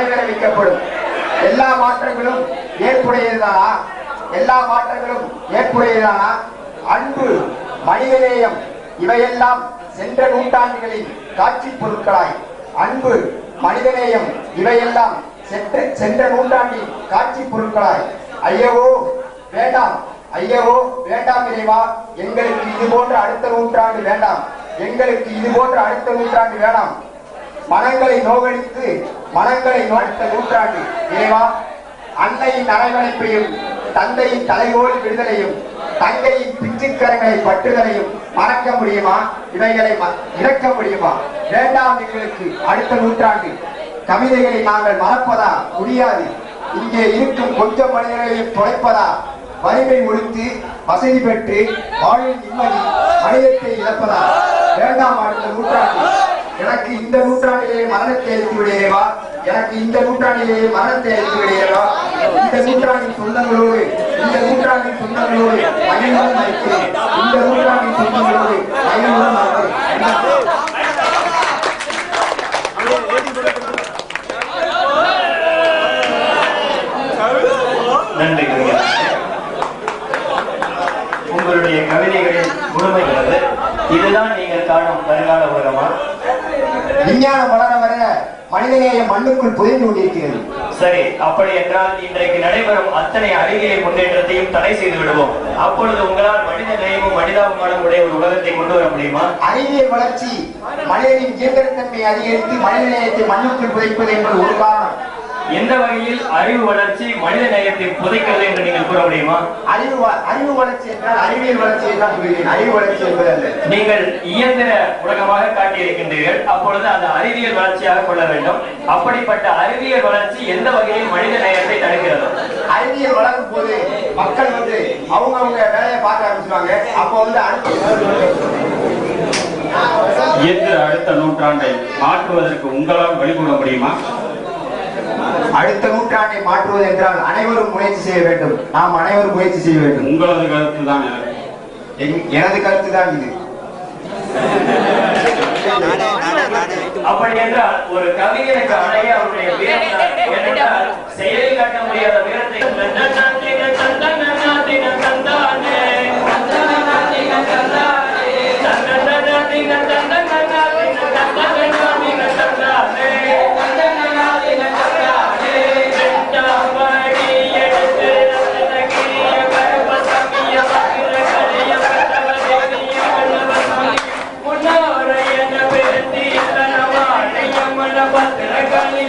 நடைபெற வைக்கப்படும். எல்லா மாற்றங்களும் ஏற்புடையதுதானா? எல்லா மாற்றங்களும் ஏற்புடையதுதானா? அன்பு, மனிதநேயம் இவையெல்லாம் சென்ற நூற்றாண்டுகளில் காட்சி பொருட்களாய், அன்பு, மனிதநேயம் இவையெல்லாம் சென்ற நூற்றாண்டில் காட்சி பொருட்களாய், ஐயவோ வேண்டாம், ஐயவோ வேண்டாம் இறைவா, எங்களுக்கு இது போன்ற அடுத்த நூற்றாண்டு வேண்டாம், எங்களுக்கு இது போன்ற அடுத்த நூற்றாண்டு வேண்டாம். மனங்களை நோகடித்து அடுத்த நூற்றாண்டு இறைவா, அன்னையின் அரவணைப்பையும் தந்தையின் தலைகோல் விடுதலையும் தங்கையின் பிச்சுக்கரங்களை பற்றுதலையும் மறக்க முடியுமா? இவைகளை இறக்க முடியுமா? வேண்டாம் எங்களுக்கு அடுத்த நூற்றாண்டு. கவிதைகளை நாங்கள் மறப்பதா? முடியாது. இங்கே இருக்கும் கொஞ்சம் மனிதர்களையும் தொலைப்பதா? வறுமை ஒழித்து வசதி பெற்று வாழ்வில் நிம்மதி மனிதத்தை இழப்பதா? வேண்டாம் அடுத்த நூற்றாண்டு. எனக்கு இந்த நூற்றாண்டிலேயே மரணத்தை அளித்து விடுகிறேவா, எனக்கு இந்த நூற்றாண்டிலேயே மரணத்தை அளித்து விடுகிறேவா. இந்த நூற்றாண்டின் சொந்தங்களோடு மகிழ்வுடன் இருக்கிறேன். இந்த நூற்றாண்டின் சொந்தங்களோடு மகிழ்வுடன் இருக்கிறேன். நன்றி. உங்களுடைய கவிதைகளில் முழுமைகிறது. இதுதான் நீங்கள் காணும் வருங்கால உலகமா? விஞ்ஞானம் வளர வர மனிதநேயம் மண்ணுக்குள் புதைந்து கொண்டிருக்கிறது. சரி, அப்படி என்றால் இன்றைக்கு நடைபெறும் அத்தனை அறிவியல் முன்னேற்றத்தையும் தடை செய்து விடுவோம். அப்பொழுது உங்களால் மனித நேயமும் மனிதாபிமானம் உடைய ஒரு உலகத்தை கொண்டு வர முடியுமா? அறிவியல் வளர்ச்சி மனிதனின் இயந்திரத்தன்மையை அதிகரித்து மனித நேயத்தை மண்ணுக்குள் புதைப்பது என்பது ஒரு காரணம். எந்த வகையில் அறிவு வளர்ச்சி மனித நேயத்தை புதைக்கிறது என்று நீங்கள் கூற முடியுமா? அறிவு வளர்ச்சி என்றால் அறிவியல் வளர்ச்சி என்றால் சொல்கிறேன். அறிவு வளர்ச்சி என்பதல்ல. நீங்கள் இயந்திர உலகமாக காட்டியிருக்கின்றீர்கள். அப்பொழுது அந்த அறிவியல் வளர்ச்சியாக கொள்ள வேண்டும். அப்படிப்பட்ட அறிவியல் வளர்ச்சி எந்த வகையில் மனித நேயத்தை தடுக்கிறது? அறிவியல் வளரும் போது மக்கள் அவங்க வேலையை பார்க்க ஆரம்பிச்சுவாங்க. அப்போ அடுத்த நூற்றாண்டை மாற்றுவதற்கு உங்களால் வழிகூட முடியுமா? அடுத்த நூற்றாண்டை மாற்றுவது என்றால் அனைவரும் முயற்சி செய்ய வேண்டும். நாம் அனைவரும் முயற்சி செய்ய வேண்டும். உங்களது கருத்து தான் எனது கருத்து தான் இது. அப்படி என்றால் ஒரு கவிஞனுக்கு அடைய அவருடைய வீரம் செயலில் காட்ட முடியாத வீரத்தை Patra Kali